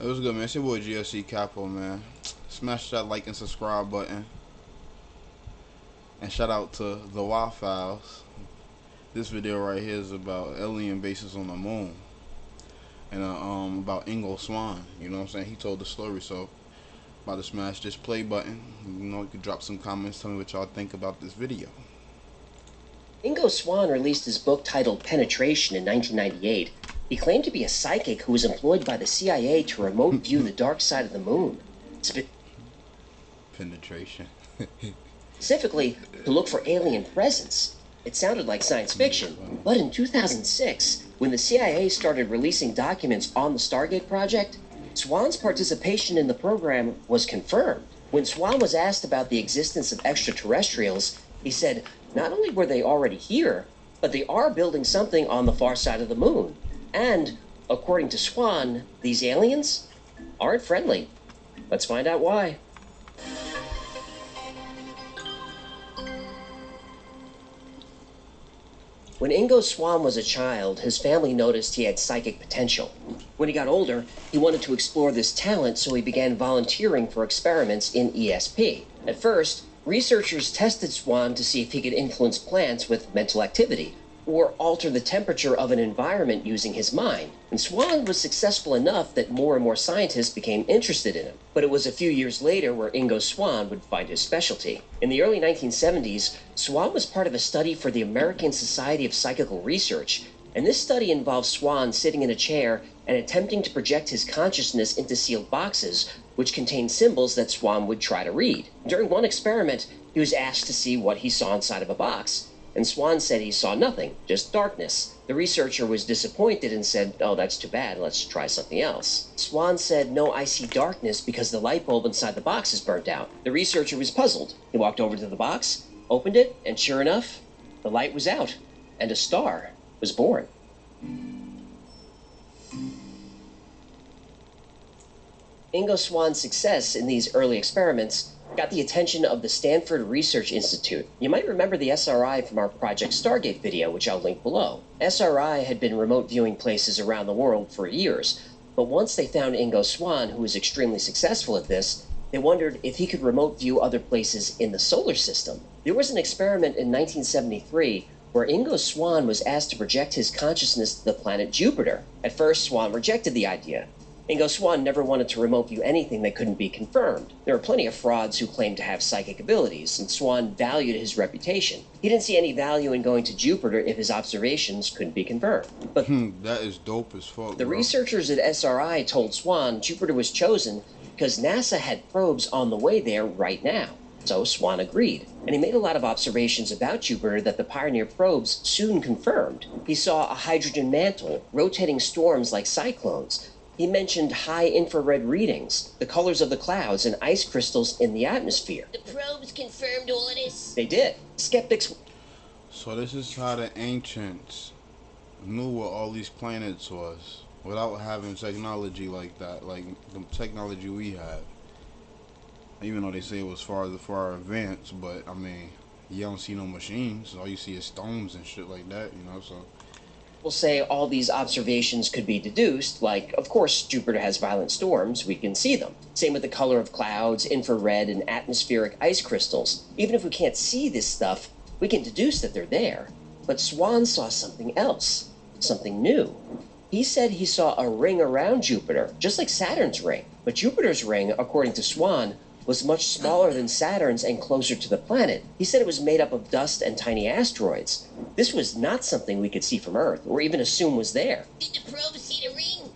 It was good, man. It's your boy GSECAPONE, man. Smash that like and subscribe button. And shout out to the Wi-Files. This video right here is about alien bases on the moon. And about Ingo Swann. You know what I'm saying? He told the story, so about to smash this play button. You can drop some comments, tell me what y'all think about this video. Ingo Swann released his book titled Penetration in 1998. He claimed to be a psychic who was employed by the CIA to remote view the dark side of the moon. Penetration. Specifically, to look for alien presence. It sounded like science fiction, but in 2006, when the CIA started releasing documents on the Stargate project, Swann's participation in the program was confirmed. When Swann was asked about the existence of extraterrestrials, he said not only were they already here, but they are building something on the far side of the moon. And, according to Swann, these aliens aren't friendly. Let's find out why. When Ingo Swann was a child, his family noticed he had psychic potential. When he got older, he wanted to explore this talent, so he began volunteering for experiments in ESP. At first, researchers tested Swann to see if he could influence plants with mental activity, or alter the temperature of an environment using his mind. And Swann was successful enough that more and more scientists became interested in him. But it was a few years later where Ingo Swann would find his specialty. In the early 1970s, Swann was part of a study for the American Society of Psychical Research, and this study involved Swann sitting in a chair and attempting to project his consciousness into sealed boxes, which contained symbols that Swann would try to read. During one experiment, he was asked to see what he saw inside of a box, and Swann said he saw nothing, just darkness. The researcher was disappointed and said, "Oh, that's too bad, let's try something else." Swann said, "No, I see darkness because the light bulb inside the box is burnt out." The researcher was puzzled. He walked over to the box, opened it, and sure enough, the light was out, and a star was born. Ingo Swann's success in these early experiments got the attention of the Stanford Research Institute. You might remember the SRI from our Project Stargate video, which I'll link below. SRI had been remote viewing places around the world for years, but once they found Ingo Swann, who was extremely successful at this, they wondered if he could remote view other places in the solar system. There was an experiment in 1973 where Ingo Swann was asked to project his consciousness to the planet Jupiter. At first, Swann rejected the idea. Ingo Swann never wanted to remote view anything that couldn't be confirmed. There were plenty of frauds who claimed to have psychic abilities, and Swann valued his reputation. He didn't see any value in going to Jupiter if his observations couldn't be confirmed. But that is dope as fuck, the bro. researchers at SRI told Swann Jupiter was chosen because NASA had probes on the way there right now. So Swann agreed, and he made a lot of observations about Jupiter that the Pioneer probes soon confirmed. He saw a hydrogen mantle, rotating storms like cyclones. He mentioned high infrared readings, the colors of the clouds, and ice crystals in the atmosphere. The probes confirmed all of this? They did. Skeptics... So this is how the ancients knew what all these planets was without having technology like that, like the technology we have. Even though they say it was far advanced, but I mean, you don't see no machines. All you see is stones and shit like that, so... We'll say all these observations could be deduced, like, of course, Jupiter has violent storms, we can see them. Same with the color of clouds, infrared, and atmospheric ice crystals. Even if we can't see this stuff, we can deduce that they're there. But Swann saw something else, something new. He said he saw a ring around Jupiter, just like Saturn's ring. But Jupiter's ring, according to Swann, was much smaller than Saturn's and closer to the planet. He said it was made up of dust and tiny asteroids. This was not something we could see from Earth, or even assume was there. Did the probes see the ring?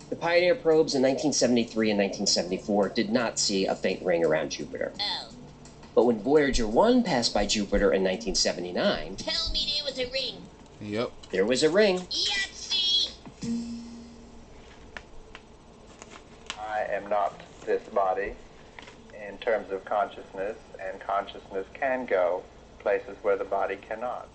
The Pioneer probes in 1973 and 1974 did not see a faint ring around Jupiter. Oh. But when Voyager 1 passed by Jupiter in 1979... Tell me there was a ring. Yep. There was a ring. Yahtzee! I am not this body in terms of consciousness, and consciousness can go places where the body cannot.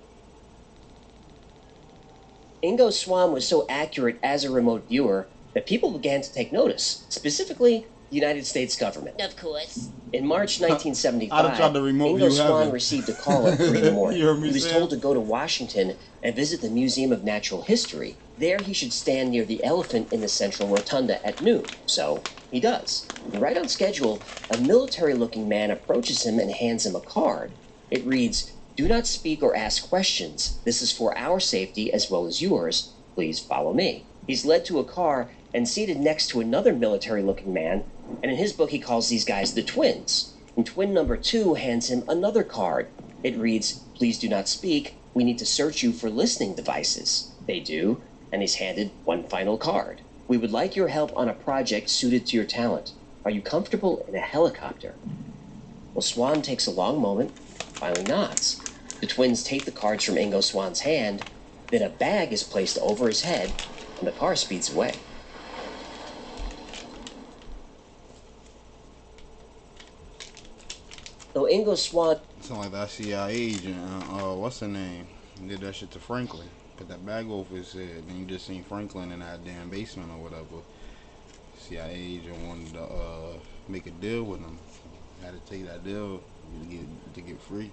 Ingo Swann was so accurate as a remote viewer that people began to take notice. Specifically, United States government. Of course. In March I'd have 1975, tried to remote Ingo view Swann heaven. received a call at 3 in the morning. You heard me, He was Sam? told to go to Washington and visit the Museum of Natural History. There he should stand near the elephant in the central rotunda at noon. So he does. And right on schedule, a military-looking man approaches him and hands him a card. It reads, "Do not speak or ask questions. This is for our safety as well as yours. Please follow me." He's led to a car and seated next to another military-looking man, and in his book he calls these guys the twins. And twin number 2 hands him another card. It reads, "Please do not speak. We need to search you for listening devices." They do, and he's handed one final card. "We would like your help on a project suited to your talent. Are you comfortable in a helicopter?" Well, Swann takes a long moment, finally nods. The twins take the cards from Ingo Swann's hand, then a bag is placed over his head, and the car speeds away. Though Ingo Swann Sound like that CIA agent. What's her name? He did that shit to Franklin. Put that bag over his head. Then you just seen Franklin in that damn basement or whatever. CIA agent wanted to make a deal with him. Had to take that deal to get free.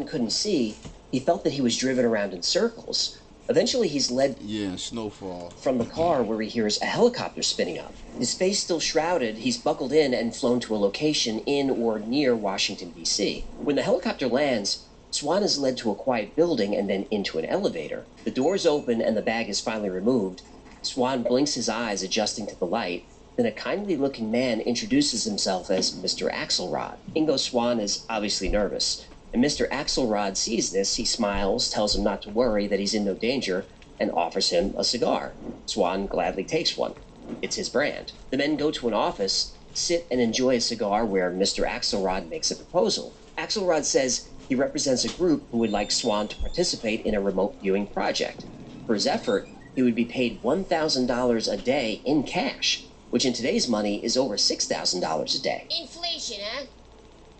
couldn't see, he felt that he was driven around in circles. Eventually, he's led Yeah, and Snowfall. from the car where he hears a helicopter spinning up. His face still shrouded, he's buckled in and flown to a location in or near Washington, D.C. When the helicopter lands, Swann is led to a quiet building and then into an elevator. The doors open and the bag is finally removed. Swann blinks his eyes, adjusting to the light. Then a kindly-looking man introduces himself as Mr. Axelrod. Ingo Swann is obviously nervous. And Mr. Axelrod sees this, he smiles, tells him not to worry, that he's in no danger, and offers him a cigar. Swann gladly takes one. It's his brand. The men go to an office, sit and enjoy a cigar where Mr. Axelrod makes a proposal. Axelrod says he represents a group who would like Swann to participate in a remote viewing project. For his effort, he would be paid $1,000 a day in cash, which in today's money is over $6,000 a day. Inflation, huh?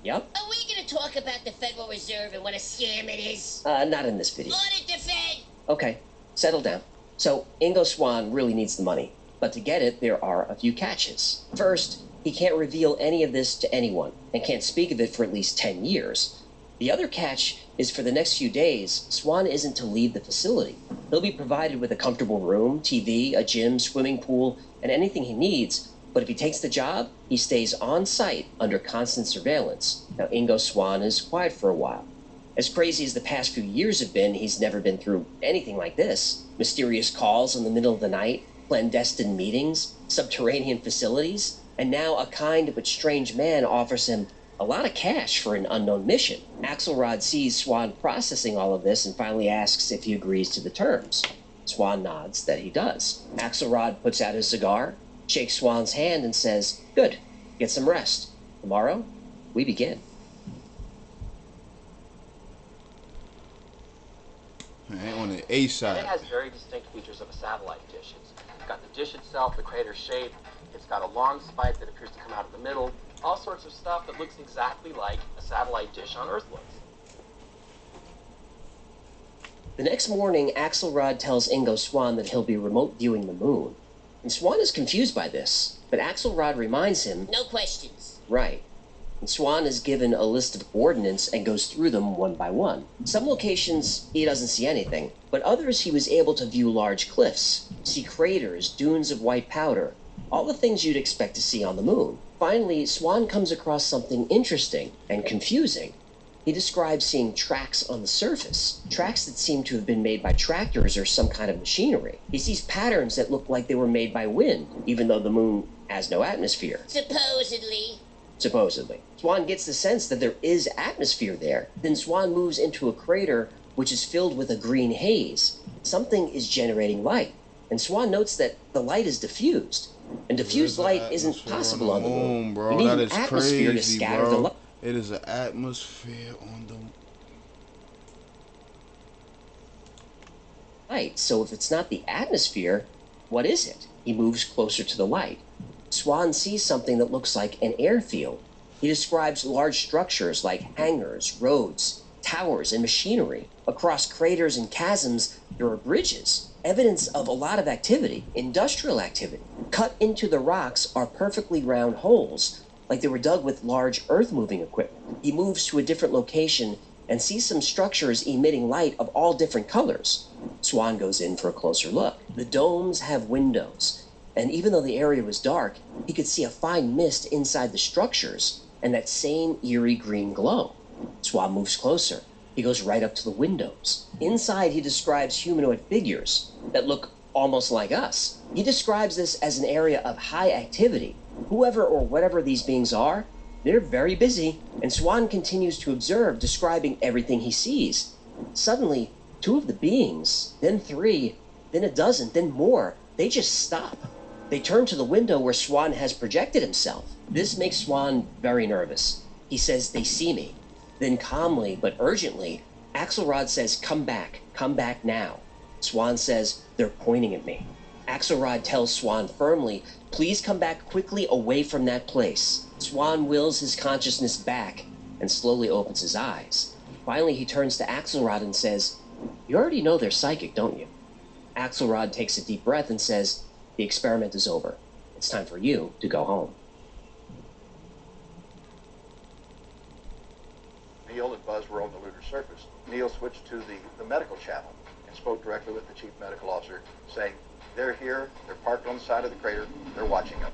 Yep. Are we gonna talk about the Federal Reserve and what a scam it is? Not in this video. Audit the Fed! Okay, settle down. So, Ingo Swann really needs the money, but to get it, there are a few catches. First, he can't reveal any of this to anyone, and can't speak of it for at least 10 years. The other catch is for the next few days, Swann isn't to leave the facility. He'll be provided with a comfortable room, TV, a gym, swimming pool, and anything he needs, but if he takes the job, he stays on site under constant surveillance. Now, Ingo Swann is quiet for a while. As crazy as the past few years have been, he's never been through anything like this. Mysterious calls in the middle of the night, clandestine meetings, subterranean facilities, and now a kind but strange man offers him a lot of cash for an unknown mission. Axelrod sees Swann processing all of this and finally asks if he agrees to the terms. Swann nods that he does. Axelrod puts out his cigar, shakes Swann's hand, and says, "Good, get some rest. Tomorrow, we begin." Man, on the A And side. it has very distinct features of a satellite dish. It's got the dish itself, the crater shape. It's got a long spike that appears to come out of the middle. All sorts of stuff that looks exactly like a satellite dish on Earth looks. The next morning, Axelrod tells Ingo Swann that he'll be remote viewing the moon. And Swann is confused by this, but Axelrod reminds him, No questions. right. And Swann is given a list of coordinates and goes through them one by one. Some locations, he doesn't see anything, but others he was able to view large cliffs, see craters, dunes of white powder, all the things you'd expect to see on the moon. Finally, Swann comes across something interesting and confusing. He describes seeing tracks on the surface, tracks that seem to have been made by tractors or some kind of machinery. He sees patterns that look like they were made by wind, even though the moon has no atmosphere. Supposedly. Swann gets the sense that there is atmosphere there. Then Swann moves into a crater which is filled with a green haze. Something is generating light, and Swann notes that the light is diffused. And diffused light isn't possible on the moon. Bro. You need That an is atmosphere to crazy, scatter the bro. light. It is an atmosphere on the Light. So if it's not the atmosphere, what is it? He moves closer to the light. Swann sees something that looks like an airfield. He describes large structures like hangars, roads, towers, and machinery. Across craters and chasms, there are bridges. evidence of a lot of activity, industrial activity. Cut into the rocks are perfectly round holes, like they were dug with large earth-moving equipment. He moves to a different location and sees some structures emitting light of all different colors. Swann goes in for a closer look. The domes have windows, and even though the area was dark, he could see a fine mist inside the structures and that same eerie green glow. Swann moves closer. He goes right up to the windows. Inside, he describes humanoid figures that look almost like us. He describes this as an area of high activity. Whoever or whatever these beings are, they're very busy, and Swann continues to observe, describing everything he sees. Suddenly, 2 of the beings, then 3, then a dozen, then more, they just stop. They turn to the window where Swann has projected himself. This makes Swann very nervous. He says, "They see me." Then calmly but urgently, Axelrod says, come back now." Swann says, "They're pointing at me." Axelrod tells Swann firmly, "Please come back quickly away from that place." Swann wills his consciousness back and slowly opens his eyes. Finally, he turns to Axelrod and says, "You already know they're psychic, don't you?" Axelrod takes a deep breath and says, "The experiment is over. It's time for you to go home." Neil and Buzz were on the lunar surface. Neil switched to the medical channel and spoke directly with the chief medical officer, saying, "They're here, they're parked on the side of the crater, they're watching them."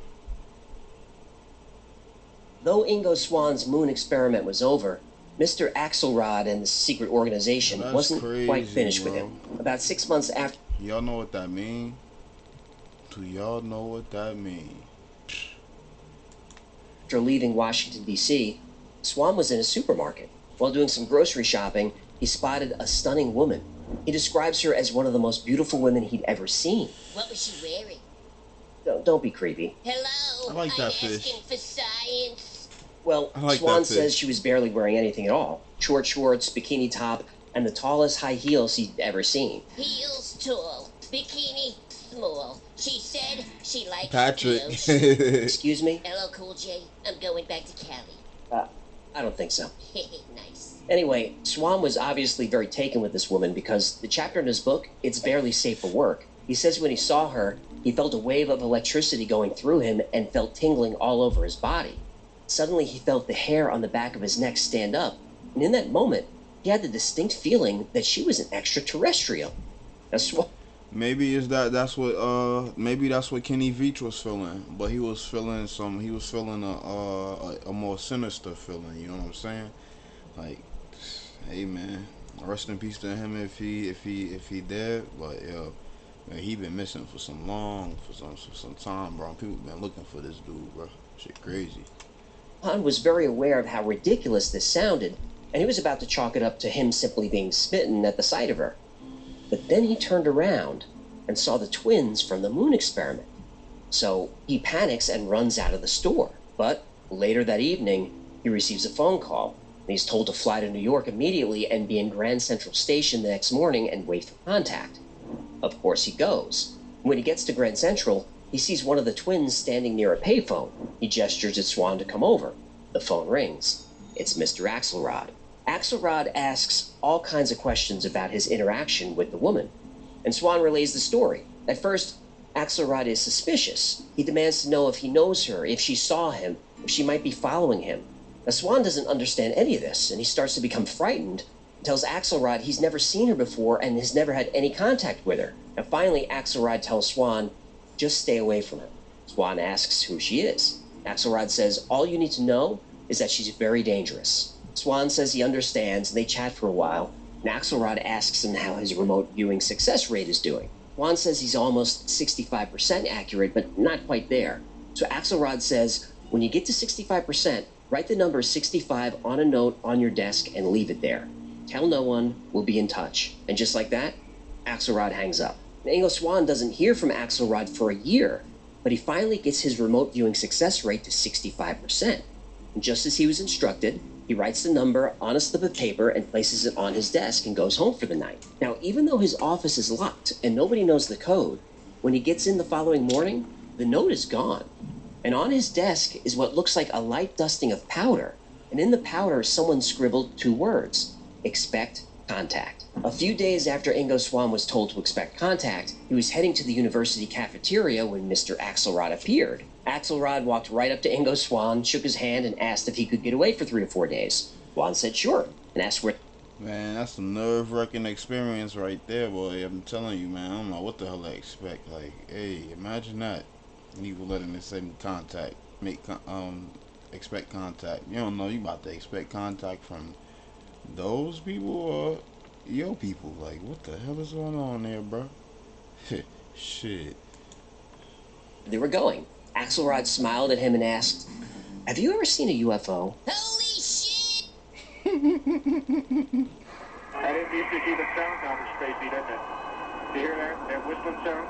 Though Ingo Swann's moon experiment was over, Mr. Axelrod and the secret organization That's wasn't crazy, quite finished with bro. him. About 6 months after Y'all know what that mean? Do y'all know what that mean? leaving Washington, D.C., Swann was in a supermarket. While doing some grocery shopping, he spotted a stunning woman. He describes her as one of the most beautiful women he'd ever seen. What was she wearing? Don't be creepy. Hello? I like that I'm fish. asking for science. Well, I like Swann that fish. says she was barely wearing anything at all. Short shorts, bikini top, and the tallest high heels he'd ever seen. Heels tall, bikini small. She said she liked Patrick. heels. Excuse me? Hello, Cool J. I'm going back to Cali. I don't think so. Nice. Anyway, Swann was obviously very taken with this woman because the chapter in his book, It's Barely Safe for Work. He says when he saw her, he felt a wave of electricity going through him and felt tingling all over his body. Suddenly, he felt the hair on the back of his neck stand up, and in that moment, he had the distinct feeling that she was an extraterrestrial. Now, Maybe that's what Kenny Veach was feeling, but he was feeling a more sinister feeling, you know what I'm saying? Like, hey man, rest in peace to him if he dead, but yo, man, he been missing for some time, bro. People been looking for this dude, bro. Shit crazy. Swann was very aware of how ridiculous this sounded, and he was about to chalk it up to him simply being smitten at the sight of her. But then he turned around and saw the twins from the moon experiment. So he panics and runs out of the store. But later that evening, he receives a phone call. And he's told to fly to New York immediately and be in Grand Central Station the next morning and wait for contact. Of course he goes. When he gets to Grand Central, he sees one of the twins standing near a payphone. He gestures at Swann to come over. The phone rings. It's Mr. Axelrod. Axelrod asks all kinds of questions about his interaction with the woman, and Swann relays the story. At first, Axelrod is suspicious. He demands to know if he knows her, if she saw him, if she might be following him. Now, Swann doesn't understand any of this, and he starts to become frightened. He tells Axelrod he's never seen her before and has never had any contact with her. Now, finally, Axelrod tells Swann, just stay away from her. Swann asks who she is. Axelrod says, all you need to know is that she's very dangerous. Swann says he understands, and they chat for a while, and Axelrod asks him how his remote viewing success rate is doing. Swann says he's almost 65% accurate, but not quite there. So Axelrod says, when you get to 65%, write the number 65 on a note on your desk and leave it there. Tell no one, we'll be in touch. And just like that, Axelrod hangs up. Now, Ingo Swann doesn't hear from Axelrod for a year, but he finally gets his remote viewing success rate to 65%. And just as he was instructed, he writes the number on a slip of paper and places it on his desk and goes home for the night. Now, even though his office is locked and nobody knows the code, when he gets in the following morning, the note is gone. And on his desk is what looks like a light dusting of powder. And in the powder, someone scribbled 2 words, expect contact. A few days after Ingo Swann was told to expect contact, he was heading to the university cafeteria when Mr. Axelrod appeared. Axelrod walked right up to Ingo Swann, shook his hand, and asked if he could get away for 3 or 4 days. Swann said sure, and asked where... Man, that's some nerve-wracking experience right there, boy. I'm telling you, man. I don't know what the hell I expect. Like, hey, imagine that. And even letting the same contact, expect contact. You don't know you about to expect contact from those people or your people. Like, what the hell is going on there, bro? Shit. they were going. Axelrod smiled at him and asked, "Have you ever seen a UFO?" Holy shit! I didn't used to see the sound on the Stacy, doesn't it? Do you hear that? That whistling sound?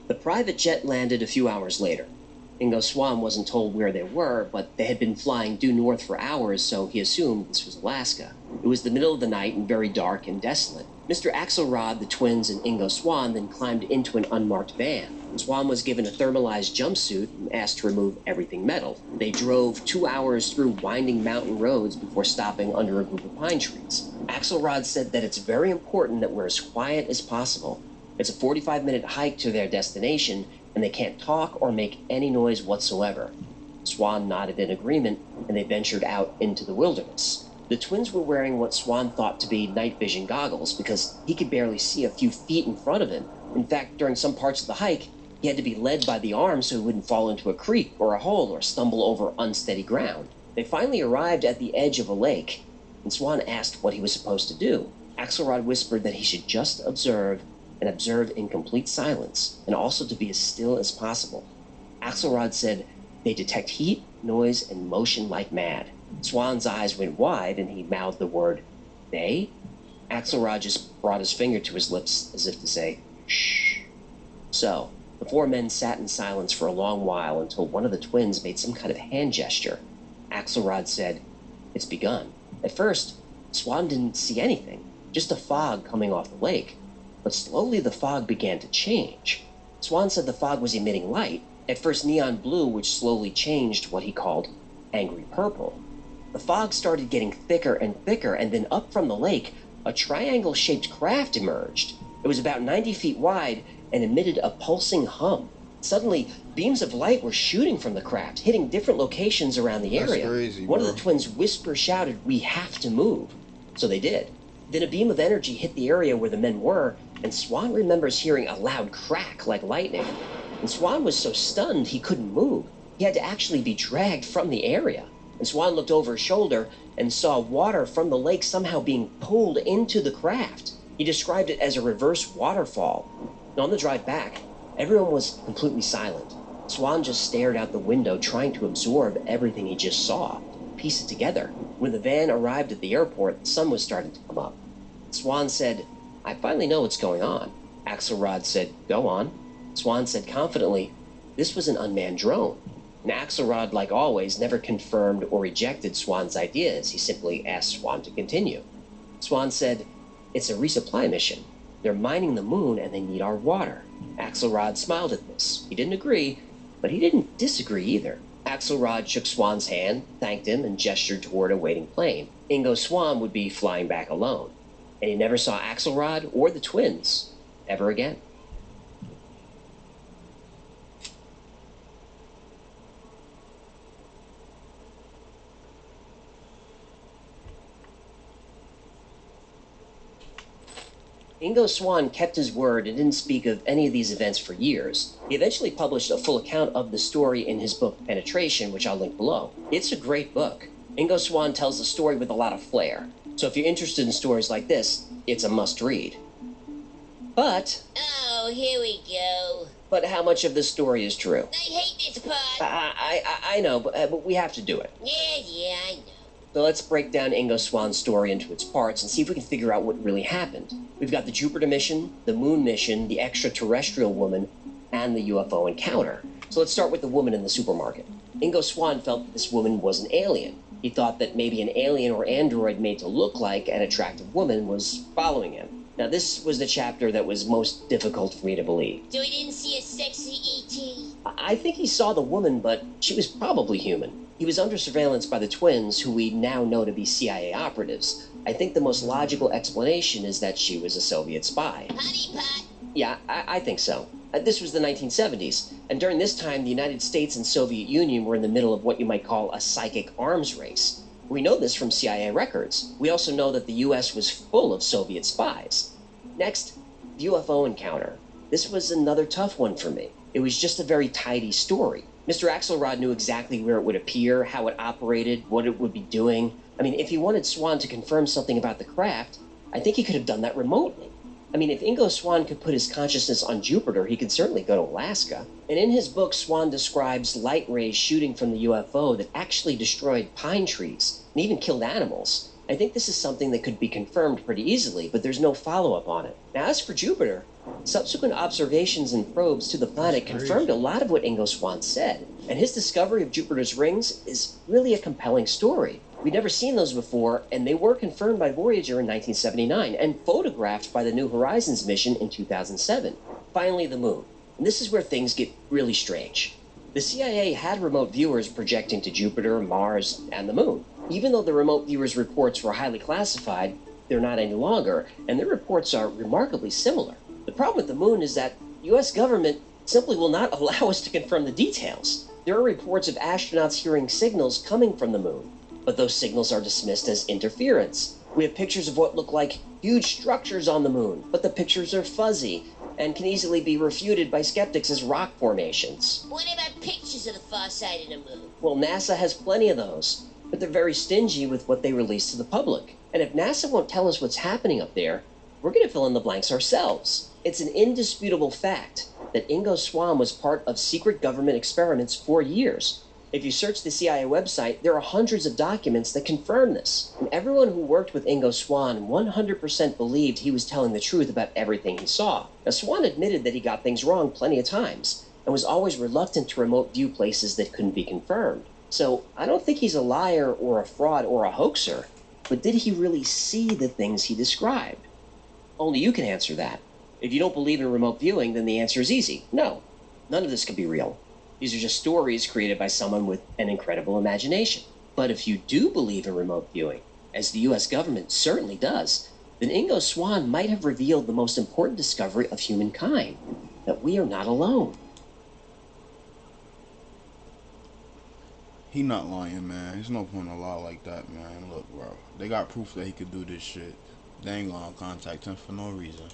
The private jet landed a few hours later. Ingo Swann wasn't told where they were, but they had been flying due north for hours, so he assumed this was Alaska. It was the middle of the night and very dark and desolate. Mr. Axelrod, the twins, and Ingo Swann then climbed into an unmarked van. Swann was given a thermalized jumpsuit and asked to remove everything metal. They drove 2 hours through winding mountain roads before stopping under a group of pine trees. Axelrod said that it's very important that we're as quiet as possible. It's a 45-minute hike to their destination, and they can't talk or make any noise whatsoever. Swann nodded in agreement, and they ventured out into the wilderness. The twins were wearing what Swann thought to be night vision goggles because he could barely see a few feet in front of him. In fact, during some parts of the hike, he had to be led by the arm so he wouldn't fall into a creek or a hole or stumble over unsteady ground. They finally arrived at the edge of a lake, and Swann asked what he was supposed to do. Axelrod whispered that he should just observe and observe in complete silence, and also to be as still as possible. Axelrod said they detect heat, noise, and motion like mad. Swann's eyes went wide, and he mouthed the word, "They?" Axelrod just brought his finger to his lips as if to say, "Shh." So, the four men sat in silence for a long while until one of the twins made some kind of hand gesture. Axelrod said, "It's begun." At first, Swann didn't see anything, just a fog coming off the lake. But slowly the fog began to change. Swann said the fog was emitting light, at first neon blue, which slowly changed to what he called angry purple. The fog started getting thicker and thicker, and then up from the lake, a triangle-shaped craft emerged. It was about 90 feet wide and emitted a pulsing hum. Suddenly, beams of light were shooting from the craft, hitting different locations around the area. That's crazy, One of bro. the twins shouted, "We have to move." So they did. Then a beam of energy hit the area where the men were, and Swann remembers hearing a loud crack like lightning. And Swann was so stunned he couldn't move. He had to actually be dragged from the area. And Swann looked over his shoulder and saw water from the lake somehow being pulled into the craft. He described it as a reverse waterfall. And on the drive back, everyone was completely silent. Swann just stared out the window, trying to absorb everything he just saw, piece it together. When the van arrived at the airport, the sun was starting to come up. Swann said, "I finally know what's going on." Axelrod said, "Go on." Swann said confidently, "This was an unmanned drone." And Axelrod, like always, never confirmed or rejected Swann's ideas. He simply asked Swann to continue. Swann said, "It's a resupply mission. They're mining the moon and they need our water." Axelrod smiled at this. He didn't agree, but he didn't disagree either. Axelrod shook Swann's hand, thanked him, and gestured toward a waiting plane. Ingo Swann would be flying back alone. And he never saw Axelrod or the twins ever again. Ingo Swann kept his word and didn't speak of any of these events for years. He eventually published a full account of the story in his book Penetration, which I'll link below. It's a great book. Ingo Swann tells the story with a lot of flair. So if you're interested in stories like this, it's a must-read. But Oh, here we go. how much of this story is true? I hate this part. I know, but we have to do it. Yeah, I know. So let's break down Ingo Swann's story into its parts and see if we can figure out what really happened. We've got the Jupiter mission, the moon mission, the extraterrestrial woman, and the UFO encounter. So let's start with the woman in the supermarket. Ingo Swann felt that this woman was an alien. He thought that maybe an alien or android made to look like an attractive woman was following him. Now this was the chapter that was most difficult for me to believe. So we didn't see a sexy E.T.? I think he saw the woman, but she was probably human. He was under surveillance by the twins, who we now know to be CIA operatives. I think the most logical explanation is that she was a Soviet spy. Honey pot. Yeah, I think so. This was the 1970s, and during this time, the United States and Soviet Union were in the middle of what you might call a psychic arms race. We know this from CIA records. We also know that the US was full of Soviet spies. Next, the UFO encounter. This was another tough one for me. It was just a very tidy story. Mr. Axelrod knew exactly where it would appear, how it operated, what it would be doing. I mean, if he wanted Swann to confirm something about the craft, I think he could have done that remotely. I mean, if Ingo Swann could put his consciousness on Jupiter, he could certainly go to Alaska. And in his book, Swann describes light rays shooting from the UFO that actually destroyed pine trees and even killed animals. I think this is something that could be confirmed pretty easily, but there's no follow-up on it. Now, as for Jupiter, subsequent observations and probes to the planet confirmed a lot of what Ingo Swann said, and his discovery of Jupiter's rings is really a compelling story. We'd never seen those before, and they were confirmed by Voyager in 1979 and photographed by the New Horizons mission in 2007. Finally, the moon. And this is where things get really strange. The CIA had remote viewers projecting to Jupiter, Mars, and the moon. Even though the remote viewers' reports were highly classified, they're not any longer, and their reports are remarkably similar. The problem with the moon is that the US government simply will not allow us to confirm the details. There are reports of astronauts hearing signals coming from the moon, but those signals are dismissed as interference. We have pictures of what look like huge structures on the moon, but the pictures are fuzzy and can easily be refuted by skeptics as rock formations. What about pictures of the far side of the moon? Well, NASA has plenty of those, but they're very stingy with what they release to the public. And if NASA won't tell us what's happening up there, we're going to fill in the blanks ourselves. It's an indisputable fact that Ingo Swann was part of secret government experiments for years. If you search the CIA website, there are hundreds of documents that confirm this. And everyone who worked with Ingo Swann 100% believed he was telling the truth about everything he saw. Now, Swann admitted that he got things wrong plenty of times, and was always reluctant to remote view places that couldn't be confirmed. So, I don't think he's a liar or a fraud or a hoaxer, but did he really see the things he described? Only you can answer that. If you don't believe in remote viewing, then the answer is easy. No, none of this could be real. These are just stories created by someone with an incredible imagination. But if you do believe in remote viewing, as the US government certainly does, then Ingo Swann might have revealed the most important discovery of humankind, that we are not alone. He not lying, man. There's no point in a lie like that, man. Look, bro. They got proof that he could do this shit. They ain't gonna contact him for no reason.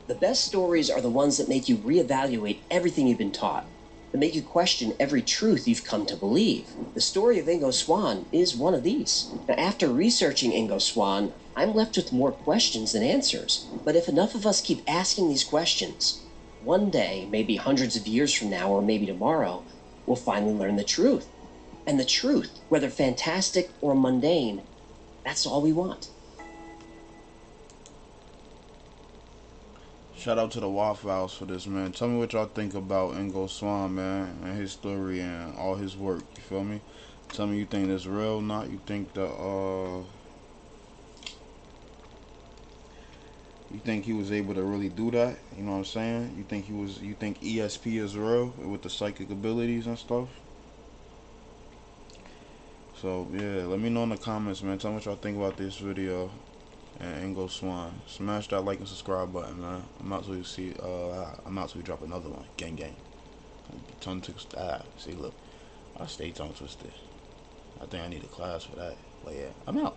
The best stories are the ones that make you reevaluate everything you've been taught, that make you question every truth you've come to believe. The story of Ingo Swann is one of these. Now, after researching Ingo Swann, I'm left with more questions than answers. But if enough of us keep asking these questions, one day, maybe hundreds of years from now, or maybe tomorrow, we'll finally learn the truth. And the truth, whether fantastic or mundane, that's all we want. Shout out to the Waffle House for this, man. Tell me what y'all think about Ingo Swann, man, and his story and all his work. You feel me? Tell me you think this real, not you think you think he was able to really do that? You know what I'm saying? You think ESP is real with the psychic abilities and stuff? So yeah, let me know in the comments, man. Tell me what y'all think about this video and Ingo Swann. Smash that like and subscribe button, man. I'm out till we drop another one. Gang gang. Tongue twisted. See, look, I stay tongue twisted. I think I need a class for that. But yeah, I'm out.